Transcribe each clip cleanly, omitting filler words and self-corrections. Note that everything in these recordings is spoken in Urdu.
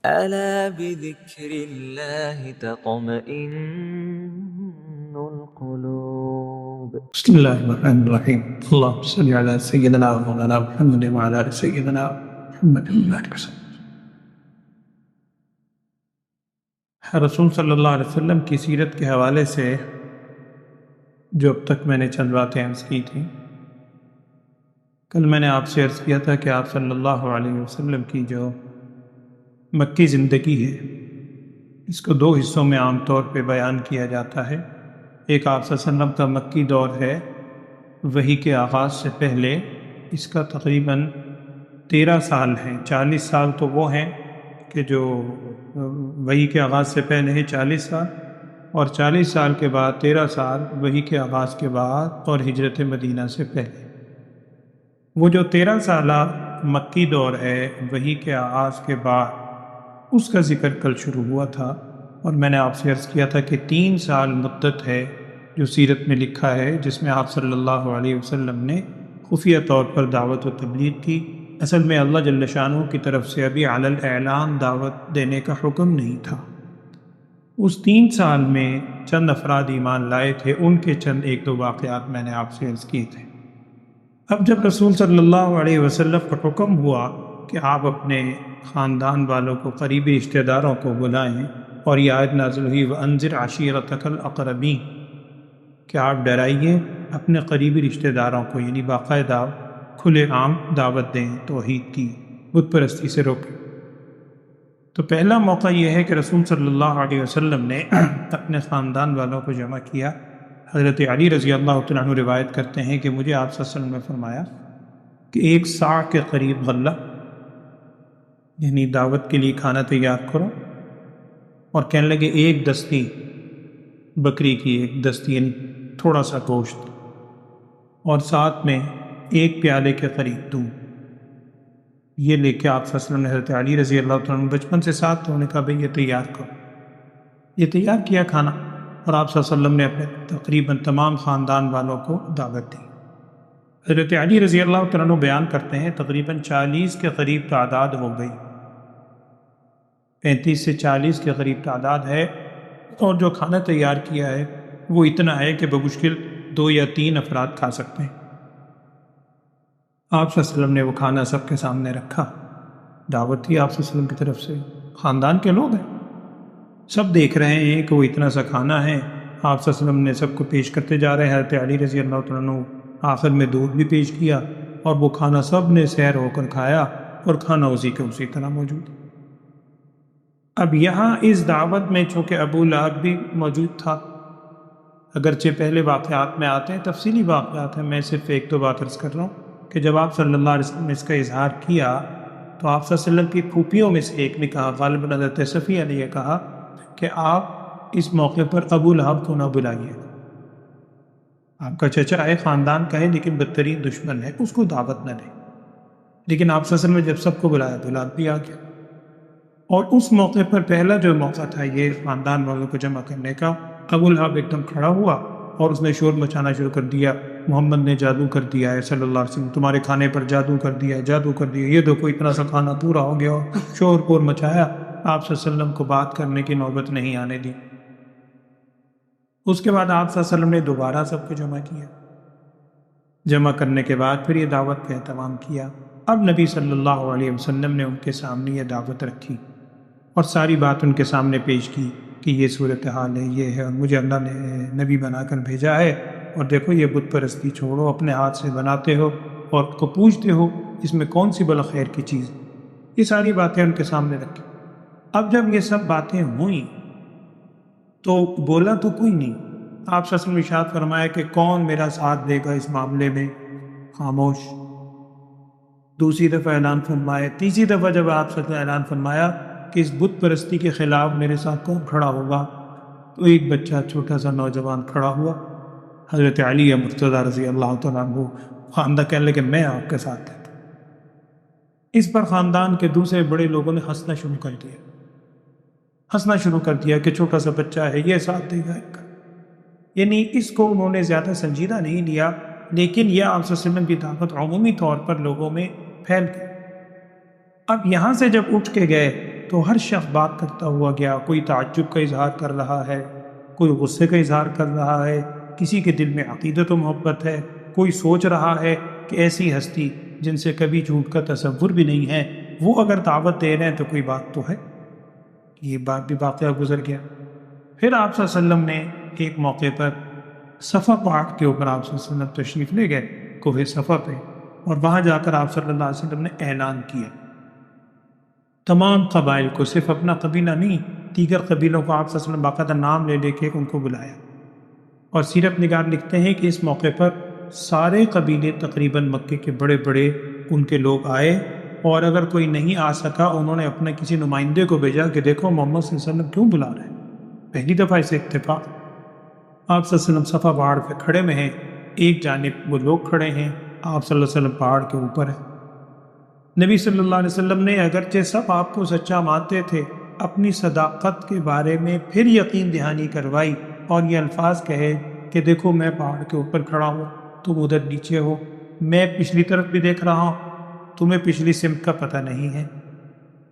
ألا بذكر الله تطمئن القلوب. بسم الله الرحمن الرحيم. اللهم صل على سيدنا ومولانا محمد وعلى آل سيدنا محمد وبارك وسلم. رسول صلی اللہ علیہ وسلم کی سیرت کے حوالے سے جو اب تک میں نے چند باتیں عرض کی تھیں، کل میں نے آپ سے عرض کیا تھا کہ آپ صلی اللہ علیہ وسلم کی جو مکی زندگی ہے اس کو دو حصوں میں عام طور پہ بیان کیا جاتا ہے۔ ایک آپ صلی اللہ علیہ وسلم کا مکی دور ہے، وحی کے آغاز سے پہلے، اس کا تقریباً 13 سال ہیں۔ 40 سال تو وہ ہیں کہ جو وحی کے آغاز سے پہلے ہیں 40 سال، اور 40 سال کے بعد 13 سال وحی کے آغاز کے بعد اور ہجرت مدینہ سے پہلے۔ وہ جو 13 سالہ مکی دور ہے وحی کے آغاز کے بعد، اس کا ذکر کل شروع ہوا تھا، اور میں نے آپ سے عرض کیا تھا کہ 3 سال مدت ہے جو سیرت میں لکھا ہے، جس میں آپ صلی اللہ علیہ وسلم نے خفیہ طور پر دعوت و تبلیغ کی۔ اصل میں اللہ جل شانہ کی طرف سے ابھی علی الاعلان دعوت دینے کا حکم نہیں تھا۔ اس 3 سال میں چند افراد ایمان لائے تھے، ان کے چند ایک دو واقعات میں نے آپ سے عرض کیے تھے۔ اب جب رسول صلی اللہ علیہ وسلم کا حکم ہوا کہ آپ اپنے خاندان والوں کو، قریبی رشتہ داروں کو بلائیں، اور یہ آیت نازل ہوئی وَأَنذِرْ عَشِيرَتَكَ الْأَقْرَبِينَ، کہ آپ ڈرائیے اپنے قریبی رشتہ داروں کو، یعنی باقاعدہ کھلے عام دعوت دیں، توحید کی، بت پرستی سے روکیں۔ تو پہلا موقع یہ ہے کہ رسول صلی اللہ علیہ وسلم نے اپنے خاندان والوں کو جمع کیا۔ حضرت علی رضی اللہ تعالیٰ عنہ روایت کرتے ہیں کہ مجھے آپ صلی اللہ علیہ وسلم نے فرمایا کہ 1 صاع کے قریب غلہ، یعنی دعوت کے لیے کھانا تیار کرو، اور کہنے لگے 1 دستی بکری کی، 1 دستی یعنی تھوڑا سا گوشت، اور ساتھ میں 1 پیالے کے قریب دودھ۔ یہ لے کے آپ صلی اللہ علیہ وسلم نے حضرت علی رضی اللہ تعالیٰ عنہ بچپن سے ساتھ تھے، انہوں نے کہا بھئی یہ تیار کرو۔ یہ تیار کیا کھانا، اور آپ صلی اللہ علیہ وسلم نے اپنے تقریباً تمام خاندان والوں کو دعوت دی۔ حضرت علی رضی اللہ تعالیٰ عنہ بیان کرتے ہیں تقریباً 40 کے قریب تعداد ہو گئی، 35 سے 40 کے قریب تعداد ہے، اور جو کھانا تیار کیا ہے وہ اتنا ہے کہ بمشکل 2 یا 3 افراد کھا سکتے ہیں۔ آپ صلی اللہ علیہ وسلم نے وہ کھانا سب کے سامنے رکھا، دعوت تھی آپ صلی اللہ علیہ وسلم کی طرف سے، خاندان کے لوگ ہیں، سب دیکھ رہے ہیں کہ وہ اتنا سا کھانا ہے، آپ صلی اللہ علیہ وسلم نے سب کو پیش کرتے جا رہے ہیں۔ حضرت علی رضی اللہ تعالیٰ عنہ آخر میں دودھ بھی پیش کیا، اور وہ کھانا سب نے سیر ہو کر کھایا، اور کھانا اسی کے اسی طرح موجود۔ اب یہاں اس دعوت میں چونکہ ابو لہب بھی موجود تھا، اگرچہ پہلے واقعات میں آتے ہیں، تفصیلی واقعات ہیں، میں صرف 1-2 بات عرض کر رہا ہوں کہ جب آپ صلی اللہ علیہ وسلم نے اس کا اظہار کیا تو آپ صلی اللہ علیہ وسلم کی پھوپھیوں میں سے ایک نے کہا، غالباً حضرت صفیہ نے یہ کہا کہ آپ اس موقع پر ابو لہب کو نہ بلائیے، آپ کا چچا ہے، خاندان کا ہے، لیکن بدترین دشمن ہے، اس کو دعوت نہ دیں۔ لیکن آپ صلی اللہ علیہ وسلم نے جب سب کو بلایا تو لہب بھی آ گیا، اور اس موقع پر پہلا جو موقع تھا یہ خاندان والوں کو جمع کرنے کا، ابو لہب ایک دم کھڑا ہوا اور اس نے شور مچانا شروع کر دیا، محمد نے جادو کر دیا ہے صلی اللہ علیہ وسلم، تمہارے کھانے پر جادو کر دیا ہے، جادو کر دیا، یہ دیکھو اتنا سا کھانا پورا ہو گیا، اور شور پور مچایا۔ آپ صلی اللہ علیہ وسلم کو بات کرنے کی نوبت نہیں آنے دی۔ اس کے بعد آپ صلی اللہ علیہ وسلم نے دوبارہ سب کو جمع کیا، جمع کرنے کے بعد پھر یہ دعوت کا اہتمام کیا۔ اب نبی صلی اللہ علیہ وسلم نے ان کے سامنے یہ دعوت رکھی اور ساری بات ان کے سامنے پیش کی کہ یہ صورتحال ہے، یہ ہے، اور مجھے اللہ نے نبی بنا کر بھیجا ہے، اور دیکھو یہ بت پرستی چھوڑو، اپنے ہاتھ سے بناتے ہو اور کو پوجتے ہو، اس میں کون سی بلا خیر کی چیز ہے؟ یہ ساری باتیں ان کے سامنے رکھی۔ اب جب یہ سب باتیں ہوئیں تو بولا تو کوئی نہیں۔ آپ صلی اللہ علیہ وسلم نے ارشاد فرمایا کہ کون میرا ساتھ دے گا اس معاملے میں؟ خاموش۔ دوسری دفعہ اعلان فرمایا، تیسری دفعہ جب آپ صلی اللہ علیہ وسلم نے اعلان فرمایا کہ اس بت پرستی کے خلاف میرے ساتھ کون کھڑا ہوگا، تو ایک بچہ چھوٹا سا نوجوان کھڑا ہوا، حضرت علی مرتضیٰ رضی اللہ تعالیٰ عنہ، خاندان کہنے لگے میں آپ کے ساتھ دیتا ہوں۔ اس پر خاندان کے دوسرے بڑے لوگوں نے ہنسنا شروع کر دیا کہ چھوٹا سا بچہ ہے، یہ ساتھ دے گا ان کا، یعنی اس کو انہوں نے زیادہ سنجیدہ نہیں لیا، لیکن یہ آپ صلی اللہ علیہ وسلم کی دعوت عمومی طور پر لوگوں میں پھیل گئی۔ اب یہاں سے جب اٹھ کے گئے تو ہر شخص بات کرتا ہوا گیا، کوئی تعجب کا اظہار کر رہا ہے، کوئی غصے کا اظہار کر رہا ہے، کسی کے دل میں عقیدت و محبت ہے، کوئی سوچ رہا ہے کہ ایسی ہستی جن سے کبھی جھوٹ کا تصور بھی نہیں ہے وہ اگر دعوت دے رہے ہیں تو کوئی بات تو ہے۔ یہ بات بھی واقعہ گزر گیا۔ پھر آپ صلی اللہ علیہ وسلم نے ایک موقع پر صفا پہاڑ کے اوپر آپ صلی اللہ علیہ وسلم تشریف لے گئے کوہ صفا پہ، اور وہاں جا کر آپ صلی اللہ علیہ وسلم نے اعلان کیا تمام قبائل کو، صرف اپنا قبیلہ نہیں، دیگر قبیلوں کو آپ صلی اللہ علیہ وسلم باقاعدہ نام لے لے کے ان کو بلایا۔ اور سیرت نگار لکھتے ہیں کہ اس موقع پر سارے قبیلے تقریباً مکے کے بڑے بڑے ان کے لوگ آئے، اور اگر کوئی نہیں آ سکا انہوں نے اپنے کسی نمائندے کو بھیجا کہ دیکھو محمد صلی اللہ علیہ وسلم کیوں بلا رہے ہیں۔ پہلی دفعہ اسے اتفاق، آپ صلی اللہ علیہ وسلم صفا پہاڑ پہ کھڑے میں ہیں، ایک جانب وہ لوگ کھڑے ہیں، آپ صلی اللہ علیہ وسلم پہاڑ کے اوپر ہیں۔ نبی صلی اللہ علیہ وسلم نے اگرچہ سب آپ کو سچا مانتے تھے، اپنی صداقت کے بارے میں پھر یقین دہانی کروائی اور یہ الفاظ کہے کہ دیکھو میں پہاڑ کے اوپر کھڑا ہوں، تم ادھر نیچے ہو، میں پچھلی طرف بھی دیکھ رہا ہوں، تمہیں پچھلی سمت کا پتہ نہیں ہے۔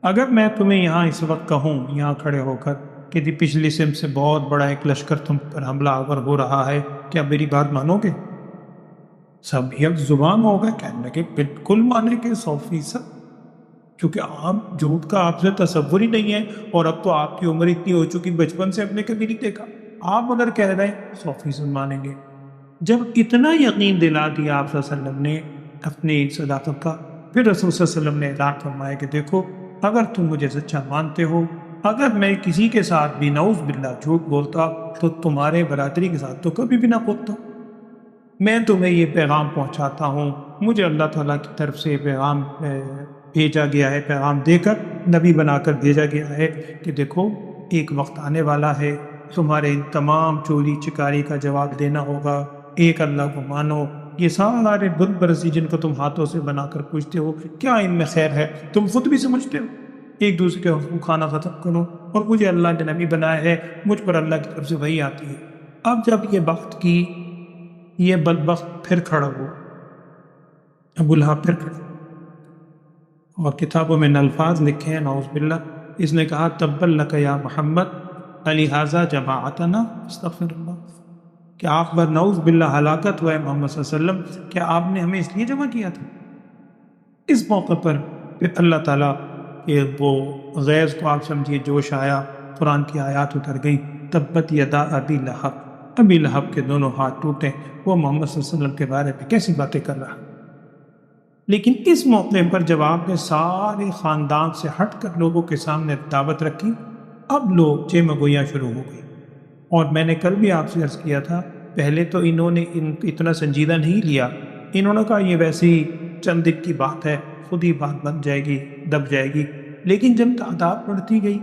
اگر میں تمہیں یہاں اس وقت کہوں یہاں کھڑے ہو کر کہ پچھلی سمت سے بہت بڑا ایک لشکر تم پر حملہ آور ہو رہا ہے، کیا میری بات مانو گے؟ سب یک زبان ہو گئے، کہنے لگے بالکل مانیں گے 100%، کیونکہ آپ جھوٹ کا آپ سے تصور ہی نہیں ہے، اور اب تو آپ کی عمر اتنی ہو چکی بچپن سے ہم نے کبھی نہیں دیکھا، آپ اگر کہہ رہے ہیں 100% مانیں گے۔ جب اتنا یقین دلا دیا آپ صلی اللہ علیہ وسلم نے اپنی صداقت کا، پھر رسول صلی اللہ علیہ وسلم نے اعلان فرمایا کہ دیکھو اگر تم مجھے سچا مانتے ہو، اگر میں کسی کے ساتھ بھی نعوذ باللہ جھوٹ بولتا تو تمہارے برادری کے ساتھ تو کبھی بھی نہ بولتا۔ میں تمہیں یہ پیغام پہنچاتا ہوں، مجھے اللہ تعالیٰ کی طرف سے یہ پیغام بھیجا گیا ہے، پیغام دے کر نبی بنا کر بھیجا گیا ہے کہ دیکھو ایک وقت آنے والا ہے، تمہارے ان تمام چوری چکاری کا جواب دینا ہوگا، ایک اللہ کو مانو، یہ سارے بت پرستی جن کو تم ہاتھوں سے بنا کر پوچھتے ہو کیا ان میں خیر ہے، تم خود بھی سمجھتے ہو، ایک دوسرے کے حقوق کھانا ختم کرو، اور مجھے اللہ نے نبی بنایا ہے، مجھ پر اللہ کی طرف سے وحی آتی ہے۔ اب جب یہ وقت کی یہ بدبخت پھر کھڑا ہوا، ابو لہب پھر کھڑا، اور کتابوں میں الفاظ لکھے ہیں نعوذ باللہ، اس نے کہا تبا لک یا محمد لہذا جماعتنا استغفر اللہ، کہ آپ پر نعوذ باللہ ہلاکت ہوا ہے محمد صلی اللہ علیہ وسلم، کیا آپ نے ہمیں اس لیے جمع کیا تھا؟ اس موقع پر پھر اللہ تعالیٰ کہ وہ غیظ کو آپ سمجھیے جوش آیا، قرآن کی آیات اتر گئی، تبت یدا ابی لہب، ابی لہب کے دونوں ہاتھ ٹوٹے، وہ محمد صلی اللہ علیہ وسلم کے بارے میں کیسی باتیں کر رہا۔ لیکن اس موقع پر جب آپ نے سارے خاندان سے ہٹ کر لوگوں کے سامنے دعوت رکھی، اب لوگ چہ مگویاں شروع ہو گئی، اور میں نے کل بھی آپ سے عرض کیا تھا، پہلے تو انہوں نے اتنا سنجیدہ نہیں لیا، انہوں نے کہا یہ ویسے ہی چند دن کی بات ہے، خود ہی بات بن جائے گی، دب جائے گی، لیکن جب تعداد بڑھتی گئی،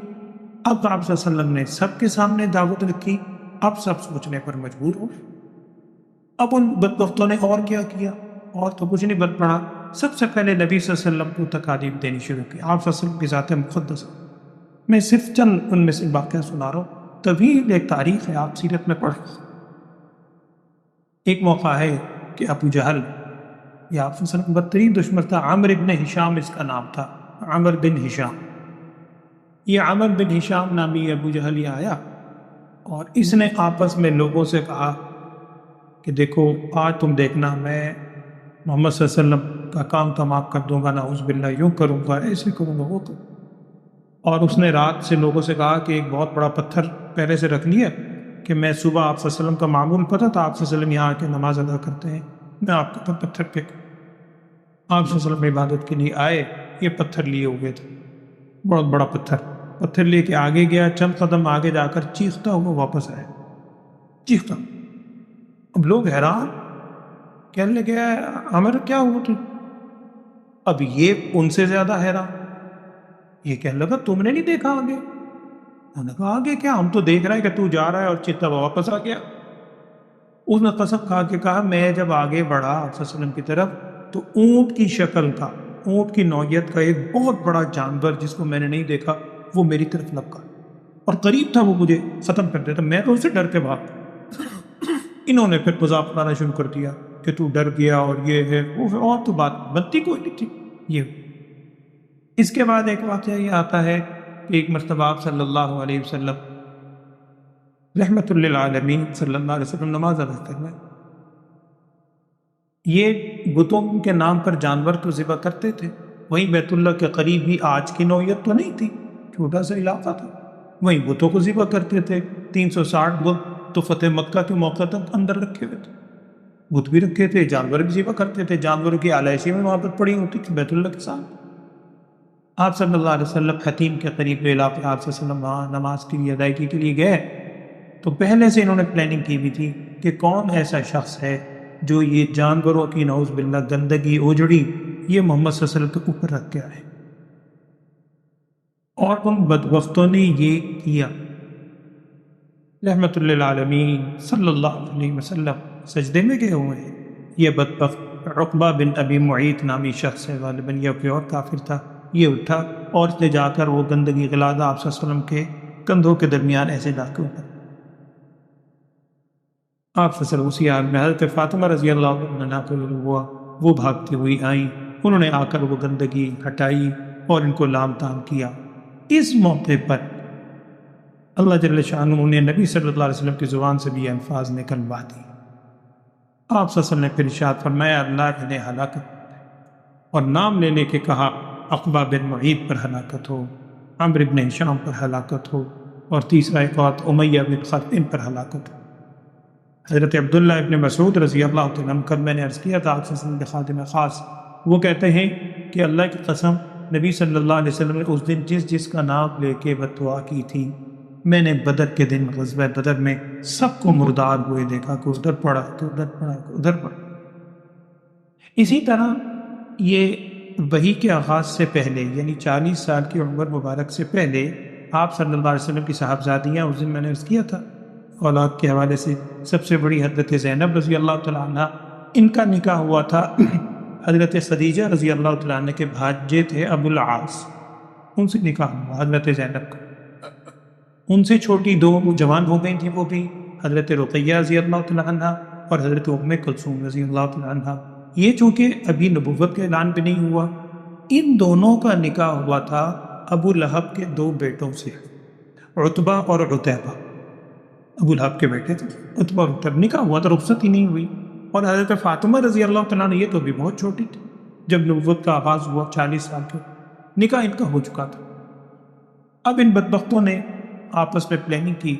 اب آپ صلی اللہ علیہ وسلم نے سب کے سامنے دعوت رکھی، اب سب سوچنے پر مجبور ہو۔ اب ان بدبختوں نے اور کیا کیا، اور تو کچھ نہیں بن پڑا، سب سے پہلے نبی صلی اللہ علیہ وسلم کو تکالیف دینی شروع کی، آپ صلی اللہ علیہ وسلم کی ذات مقدس۔ میں صرف چند ان میں سے واقعہ سنا رہا ہوں، طویل ایک تاریخ ہے، آپ سیرت میں پڑھ۔ ایک موقع ہے کہ ابو جہل، یہ آپ صلی اللہ علیہ وسلم کا بدترین دشمن تھا، عامر بن ہشام اس کا نام تھا، عامر بن ہشام، یہ عامر بن ہشام نامی ابو جہل یہ آیا، اور اس نے آپس میں لوگوں سے کہا کہ دیکھو آج تم دیکھنا میں محمد صلی اللہ علیہ وسلم کا کام تمام کر دوں گا، نعوذ باللہ یوں کروں گا، ایسے کروں گا، وہ کروں گا۔ اور اس نے رات سے لوگوں سے کہا کہ ایک بہت بڑا پتھر پہلے سے رکھ لیا کہ میں صبح آپ صلی اللہ علیہ وسلم کا معمول پتہ تھا، آپ صلی اللہ علیہ وسلم یہاں آ کے نماز ادا کرتے ہیں، میں آپ کا پتھر پھینک، آپ صلی اللہ علیہ وسلم عبادت کے لیے آئے، یہ پتھر لیے ہوئے تھے، بہت بڑا پتھر لے کے آگے گیا، چند قدم آگے جا کر چیختا ہوا واپس آیا، چیختا۔ اب لوگ حیران، کہنے لگے عامر کیا ہوا تم؟ اب یہ ان سے زیادہ حیران، یہ کہنے لگا تم نے نہیں دیکھا آگے؟ انہوں نے کہا آگے کیا، ہم تو دیکھ رہے ہیں کہ تو جا رہا ہے، اور چیختا ہوا واپس آ گیا۔ اس نے قسم کھا کے کہا میں جب آگے بڑھا آپ صلی اللہ علیہ وسلم کی طرف تو اونٹ کی شکل کا، اونٹ کی نوعیت کا ایک بہت بڑا جانور جس کو میں نے نہیں دیکھا وہ میری طرف لپکا، اور قریب تھا وہ مجھے ختم کر دیتا، میں تو اسے ڈر کے بھاگ۔ انہوں نے پھر مذاق اڑانا شروع کر دیا کہ تو ڈر گیا اور یہ ہے وہ ہے، اور تو بات بنتی کوئی نہیں تھی۔ یہ اس کے بعد ایک واقعہ یہ آتا ہے کہ ایک مرتبہ آپ صلی اللہ علیہ وسلم رحمت للعالمین صلی اللہ علیہ وسلم نماز ادا کر رہے ہیں۔ یہ بتوں کے نام پر جانور تو ذبح کرتے تھے، وہیں بیت اللہ کے قریب ہی آج کی نوعیت تو نہیں تھی، چھوٹا سا علاقہ تھا، وہیں بتوں کو ذبح کرتے تھے۔ 360 بت تو فتح مکہ کے موقع تک اندر رکھے ہوئے تھے، بت بھی رکھے تھے، جانور بھی ذبح کرتے تھے، جانوروں کی آلائشی میں وہاں پر پڑی ہوتی تھی بیت اللہ کے ساتھ۔ آپ صلی اللہ علیہ وسلم حتیم کے قریب علاقے آپ صلی اللہ علیہ وسلم وہاں نماز کے لیے ادائیگی کے لیے گئے تو پہلے سے انہوں نے پلاننگ کی ہوئی تھی کہ کون ایسا شخص ہے جو یہ جانوروں کی نعوذ باللہ گندگی اوجڑی یہ محمد صلی اللہ علیہ وسلم کے اوپر رکھ کے آئے، اور ان بدبختوں نے یہ کیا۔ رحمت للعالمین صلی اللہ علیہ وسلم سجدے میں گئے ہوئے ہیں، یہ بدبخت عقبہ بن ابی معیط نامی شخص ہے، غالباً یہ کوئی اور کافر تھا، یہ اٹھا اور لے جا کر وہ گندگی غلازہ آپ صلی اللہ علیہ وسلم کے کندھوں کے درمیان ایسے ڈال کے اوپر۔ آپ صلی اللہ علیہ وسلم اسی حال میں حضرت فاطمہ رضی اللہ عنہا کو ہوا، وہ بھاگتی ہوئی آئیں، انہوں نے آ کر وہ گندگی ہٹائی اور ان کو لام تام کیا۔ اس موقع پر اللہ جل شانہ نے نبی صلی اللہ علیہ وسلم کی زبان سے بھی یہ الفاظ نکلوا دی۔ آپ صلی اللہ علیہ وسلم نے پھر ارشاد فرمایا اللہ انہیں ہلاکت اور نام لینے کے کہا، عقبہ بن معیط پر ہلاکت ہو، عمرو بن ہشام پر ہلاکت ہو، اور تیسرا ایک بات امیہ بن خلف ان پر ہلاکت ہو۔ حضرت عبداللہ ابن مسعود رضی اللہ تعالیٰ عنہ، کل میں نے عرض کیا تھا آپ صلی اللہ علیہ وسلم کے خادم خاص، وہ کہتے ہیں کہ اللہ کی قسم نبی صلی اللہ علیہ وسلم نے اس دن جس کا نام لے کے بد دعا کی تھی، میں نے بدر کے دن غزوہ بدر میں سب کو مردار ہوئے دیکھا کہ ادھر پڑا تو ادھر پڑا تو ادھر پڑا۔ اسی طرح یہ وحی کے آغاز سے پہلے یعنی 40 سال کی عمر مبارک سے پہلے آپ صلی اللہ علیہ وسلم کی صاحبزادیاں، اس دن میں نے عرض کیا تھا اولاد کے حوالے سے سب سے بڑی حضرت زینب رضی اللہ تعالیٰ عنہ، ان کا نکاح ہوا تھا حضرت خدیجہ رضی اللہ تعالیٰ عنہ کے بھانجے تھے ابو العاص، ان سے نکاح ہوا حضرت زینب کا۔ ان سے چھوٹی دو جوان ہو گئی تھیں، وہ بھی حضرت رقیہ رضی اللہ تعالیٰ عنہ اور حضرت ام کلثوم رضی اللہ تعالیٰ عنہ۔ یہ چونکہ ابھی نبوت کا اعلان بھی نہیں ہوا، ان دونوں کا نکاح ہوا تھا ابو لہب کے دو بیٹوں سے، عتبہ اور عتیبہ۔ ابو لہب کے بیٹے تھے عتبہ اور عتیبہ، نکاح ہوا تو رخصت ہی نہیں ہوئی۔ اور حضرت فاطمہ رضی اللہ تعالیٰ عنہ، یہ تو بھی بہت چھوٹی تھی جب نبوت کا آغاز ہوا، 40 سال کے، نکاح ان کا ہو چکا تھا۔ اب ان بدبختوں نے آپس میں پلاننگ کی،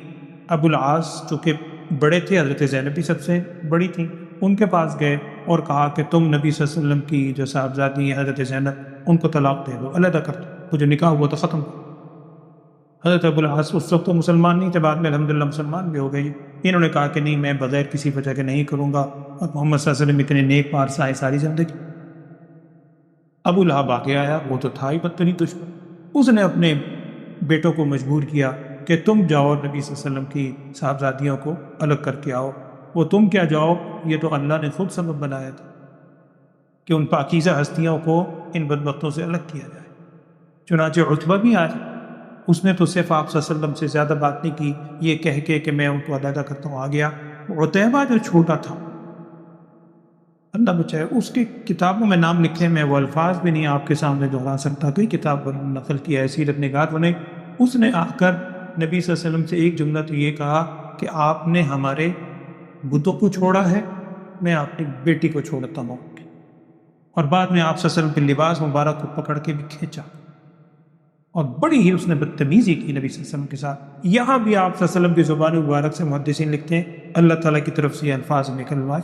ابو العاص چونکہ بڑے تھے، حضرت زینب بھی سب سے بڑی تھیں، ان کے پاس گئے اور کہا کہ تم نبی صلی اللہ علیہ وسلم کی جو صاحبزادی ہیں حضرت زینب، ان کو طلاق دے دو، علیحدہ کر دو، وہ جو نکاح ہوا تو ختم کرو۔ حضرت ابو العاص اس وقت تو مسلمان نہیں تھے، بعد میں الحمدللہ مسلمان بھی ہو گئے۔ انہوں نے کہا کہ نہیں، میں بغیر کسی وجہ کے نہیں کروں گا، اور محمد صلی اللہ علیہ وسلم اتنے نیک پارسا آئے ساری زندگی۔ ابو لہب آگے آیا، وہ تو تھا ہی بدترین دشمن، اس نے اپنے بیٹوں کو مجبور کیا کہ تم جاؤ نبی صلی اللہ علیہ وسلم کی صاحبزادیوں کو الگ کر کے آؤ۔ وہ تم کیا جاؤ، یہ تو اللہ نے خود سبب بنایا تھا کہ ان پاکیزہ ہستیوں کو ان بدبختوں سے الگ کیا جائے۔ چنانچہ عتبہ بھی آیا، اس نے تو صرف آپ صلی اللہ علیہ وسلم سے زیادہ بات نہیں کی، یہ کہہ کے کہ میں ان کو علیحدہ کرتا ہوں، آ گیا۔ عتیبہ جو چھوٹا تھا، اللہ بچائے، اس کی کتابوں میں نام لکھے، میں وہ الفاظ بھی نہیں آپ کے سامنے دہرا سکتا، کئی کتاب نقل کی ہے، سیرت نگار بنے، اس نے آ کر نبی صلی اللہ علیہ وسلم سے ایک جملہ تو یہ کہا کہ آپ نے ہمارے بتوں کو چھوڑا ہے، میں اپنی بیٹی کو چھوڑتا ہوں، اور بعد میں آپ صلی اللہ علیہ وسلم کے لباس مبارک کو پکڑ کے بھی کھینچا، اور بڑی ہی اس نے بدتمیزی کی نبی صلی اللہ علیہ وسلم کے ساتھ۔ یہاں بھی آپ صلی اللہ علیہ وسلم کی زبان مبارک سے محدثین لکھتے ہیں اللہ تعالیٰ کی طرف سے یہ الفاظ نکلوائے،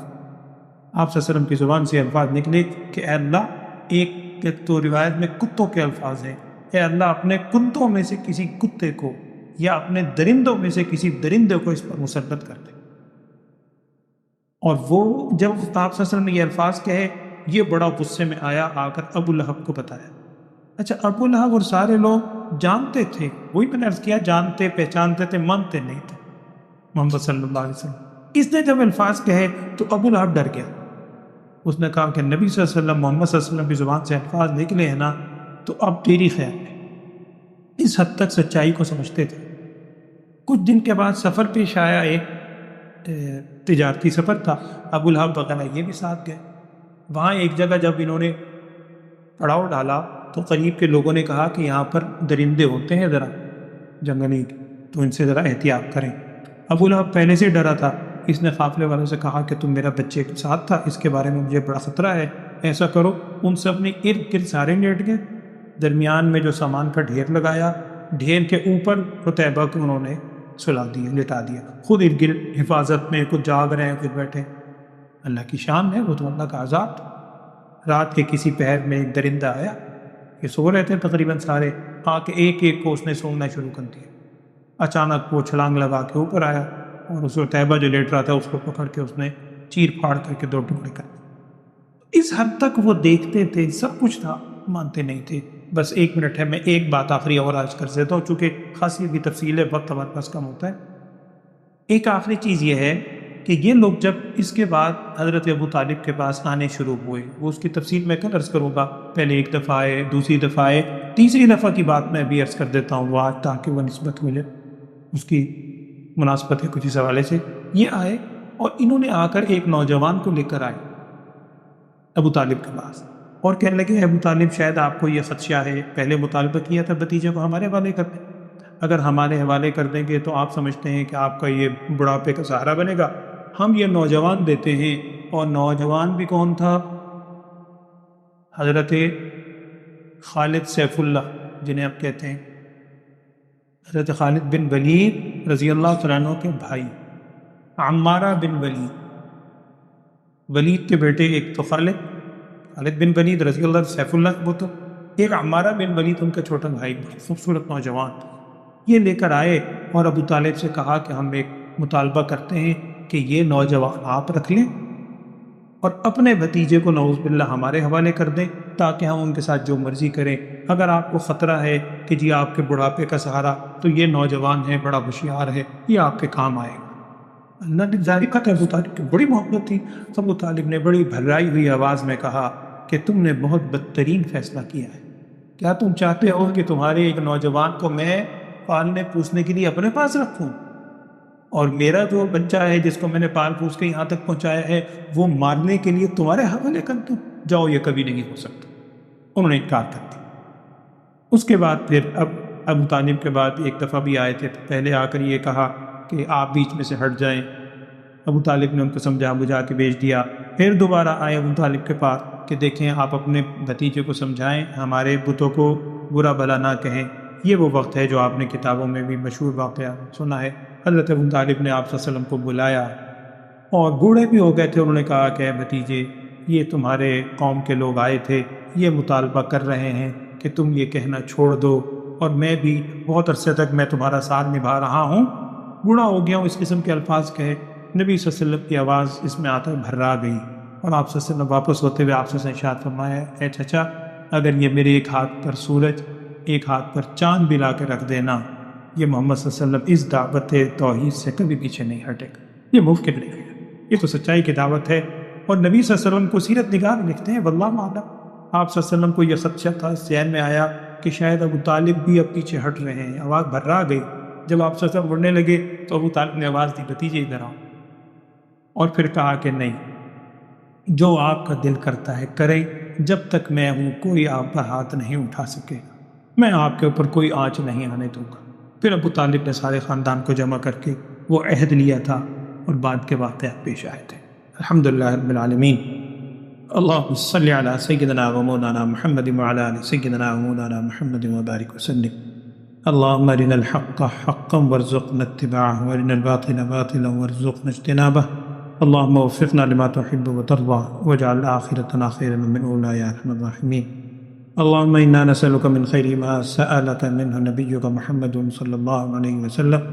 آپ صلی اللہ علیہ وسلم کی زبان سے الفاظ نکلے کہ اے اللہ، ایک تو روایت میں کتوں کے الفاظ ہیں، اے اللہ اپنے کتوں میں سے کسی کتے کو یا اپنے درندوں میں سے کسی درندے کو اس پر مسلط کر دے۔ اور وہ جب آپ صلی اللہ علیہ وسلم نے یہ الفاظ کہے، یہ بڑا غصے میں آیا، آ کر ابو لہب کو بتایا۔ اچھا، ابو لہب اور سارے لوگ جانتے تھے، وہی میں نے عرض کیا، جانتے پہچانتے تھے، مانتے نہیں تھے محمد صلی اللہ علیہ وسلم۔ اس نے جب الفاظ کہے تو ابو لہب ڈر گیا، اس نے کہا کہ نبی صلی اللہ علیہ وسلم، محمد صلی اللہ علیہ وسلم کی زبان سے الفاظ نکلے ہیں نا، تو اب تیری خیر ہے۔ اس حد تک سچائی کو سمجھتے تھے۔ کچھ دن کے بعد سفر پیش آیا، ایک تجارتی سفر تھا، ابو لہب وغیرہ یہ بھی ساتھ گئے۔ وہاں ایک جگہ جب انہوں نے پڑاؤ ڈالا تو قریب کے لوگوں نے کہا کہ یہاں پر درندے ہوتے ہیں ذرا جنگلی، تو ان سے ذرا احتیاط کریں۔ ابو لہب پہلے سے ڈرا تھا، اس نے قافلے والوں سے کہا کہ تم میرا بچے کے ساتھ تھا، اس کے بارے میں مجھے بڑا خطرہ ہے، ایسا کرو ان سب نے ارد گرد سارے لیٹ گئے، درمیان میں جو سامان کا ڈھیر لگایا، ڈھیر کے اوپر قتیبہ کو انہوں نے سلا دیا، لٹا دیا، خود ارد گرد حفاظت میں، کچھ جاگ رہے ہیں کچھ بیٹھے۔ اللہ کی شان ہے، وہ تو اللہ کا عذاب تھا۔ رات کے کسی پہر میں ایک درندہ آیا، یہ سو رہے تھے تقریباً سارے، آ کے ایک ایک کو اس نے سونگنا شروع کر دیا۔ اچانک وہ چھلانگ لگا کے اوپر آیا اور اس قتیبہ جو لیٹ رہا تھا اس کو پکڑ کے اس نے چیر پھاڑ کر کے 2 ٹکڑے کر دیے۔ اس حد تک وہ دیکھتے تھے، سب کچھ تھا، مانتے نہیں تھے۔ بس 1 منٹ ہے، میں ایک بات آخری اور آج کر دیتا ہوں، چونکہ خاصی بھی تفصیل ہے، وقت ہمارے پاس کم ہوتا ہے۔ ایک آخری چیز یہ ہے کہ یہ لوگ جب اس کے بعد حضرت ابو طالب کے پاس آنے شروع ہوئے، وہ اس کی تفصیل میں کل عرض کروں گا، پہلے 1 دفعہ آئے، دوسری دفعہ آئے، تیسری دفعہ کی بات میں بھی عرض کر دیتا ہوں وہ آج، تاکہ وہ نسبت ملے، اس کی مناسبت ہے کچھ اس حوالے سے۔ یہ آئے اور انہوں نے آ کر ایک نوجوان کو لے کر آئے ابو طالب کے پاس، اور کہنے لگے ابو طالب شاید آپ کو یہ خدشہ ہے، پہلے مطالبہ کیا تھا بھتیجے کو ہمارے حوالے کر دیں، اگر ہمارے حوالے کر دیں گے تو آپ سمجھتے ہیں کہ آپ کا یہ بڑھاپے کا سہارا بنے گا، ہم یہ نوجوان دیتے ہیں۔ اور نوجوان بھی کون تھا؟ حضرت خالد سیف اللہ، جنہیں آپ کہتے ہیں حضرت خالد بن ولید رضی اللہ تعالیٰ عنہ کے بھائی، عمارہ بن ولید، ولید کے بیٹے، ایک تو خالد بن ولید رضی اللہ، سیف اللہ وہ تو، ایک عمارہ بن ولید ان کا چھوٹا بھائی، بہت خوبصورت نوجوان۔ یہ لے کر آئے اور ابو طالب سے کہا کہ ہم ایک مطالبہ کرتے ہیں کہ یہ نوجوان آپ رکھ لیں اور اپنے بھتیجے کو نعوذ باللہ ہمارے حوالے کر دیں، تاکہ ہم ان کے ساتھ جو مرضی کریں۔ اگر آپ کو خطرہ ہے کہ جی آپ کے بڑھاپے کا سہارا، تو یہ نوجوان ہے، بڑا ہوشیار ہے، یہ آپ کے کام آئے گا۔ اللہ نے ظاہر تھا ابو طالب کی بڑی محبت تھی، تو ابو طالب نے بڑی بھرائی ہوئی آواز میں کہا کہ تم نے بہت بدترین فیصلہ کیا ہے، کیا تم چاہتے ہو کہ تمہارے ایک نوجوان کو میں پالنے پوسنے کے لیے اپنے پاس رکھوں، اور میرا جو بچہ ہے جس کو میں نے پال پوس کے یہاں تک پہنچایا ہے وہ مارنے کے لیے تمہارے حوالے کر دوں؟ جاؤ، یہ کبھی نہیں ہو سکتا۔ انہوں نے انکار کر دیا۔ اس کے بعد پھر ابو طالب کے بعد ایک دفعہ بھی آئے تھے، پہلے آ کر یہ کہا کہ آپ بیچ میں سے ہٹ جائیں، ابو طالب نے ان کو سمجھا بجھا کے بھیج دیا۔ پھر دوبارہ آئے ابو طالب کے پاس کہ دیکھیں آپ اپنے بھتیجے کو سمجھائیں، ہمارے بتوں کو برا بھلا نہ کہیں۔ یہ وہ وقت ہے جو آپ نے کتابوں میں بھی مشہور واقعہ سنا ہے، حضرت ابو طالب نے آپ صلی اللہ علیہ وسلم کو بلایا، اور بوڑھے بھی ہو گئے تھے، انہوں نے کہا کہ اے بھتیجے، یہ تمہارے قوم کے لوگ آئے تھے، یہ مطالبہ کر رہے ہیں کہ تم یہ کہنا چھوڑ دو، اور میں بھی بہت عرصے تک میں تمہارا ساتھ نبھا رہا ہوں، بوڑھا ہو گیا ہوں، اس قسم کے الفاظ کہے۔ نبی صلی اللہ علیہ وسلم کی آواز اس میں آتا بھرا گئی، اور آپ صلی اللہ علیہ وسلم واپس ہوتے ہوئے آپ سے ارشاد فرمایا، اے چچا، اگر یہ میرے ایک ہاتھ پر سورج، ایک ہاتھ پر چاند بھی لا کے رکھ دینا، یہ محمد صلی اللہ علیہ وسلم اس دعوت توحید سے کبھی پیچھے نہیں ہٹے گا، یہ ممکن نہیں ہے، یہ تو سچائی کی دعوت ہے۔ اور نبی صلی اللہ علیہ وسلم کو سیرت نگار لکھتے ہیں، واللہ اعلم، آپ صلی اللہ علیہ وسلم کو یہ خدشہ تھا، ذہن میں آیا کہ شاید ابو طالب بھی اب پیچھے ہٹ رہے ہیں، آواز بھرا گئی۔ جب آپ صلی اللہ علیہ وسلم مڑنے لگے تو ابو طالب نے آواز دی، بھتیجے ادھر آؤ، اور پھر کہا کہ نہیں، جو آپ کا دل کرتا ہے کریں، جب تک میں ہوں کوئی آپ پر ہاتھ نہیں اٹھا سکے گا، میں آپ کے اوپر کوئی آنچ نہیں آنے دوں گا۔ پھر ابو طالب نے سارے خاندان کو جمع کر کے وہ عہد لیا تھا، اور بعد کے واقعات پیش آئے تھے۔ الحمدللہ رب العالمین، اللہم صلی علی سیدنا و مولانا محمد وعلی آل سیدنا و مولانا محمد وبارک وسلم۔ اللہم ارنا الحق حقا وارزقنا اتباعه وارنا الباطل باطلا وارزقنا اجتنابه، اللہم وفقنا لما تحب وترضى واجعل آخرتنا خيرا من أولى يا أرحم الراحمين۔ اللهم إنا نسألك من خير ما سألك منه نبيك محمد صلى الله عليه وسلم،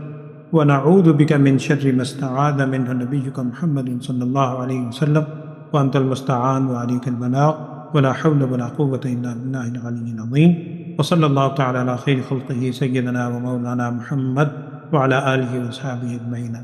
ونعوذ بك من شر ما استعاذ منه نبيك محمد صلى الله عليه وسلم، وأنت المستعان وعليك البلاغ، ولا حول ولا قوة إلا بالله العلي العظيم، وصلى الله تعالى على خير خلقه سيدنا ومولانا محمد وعلى آله وصحبه أجمعين۔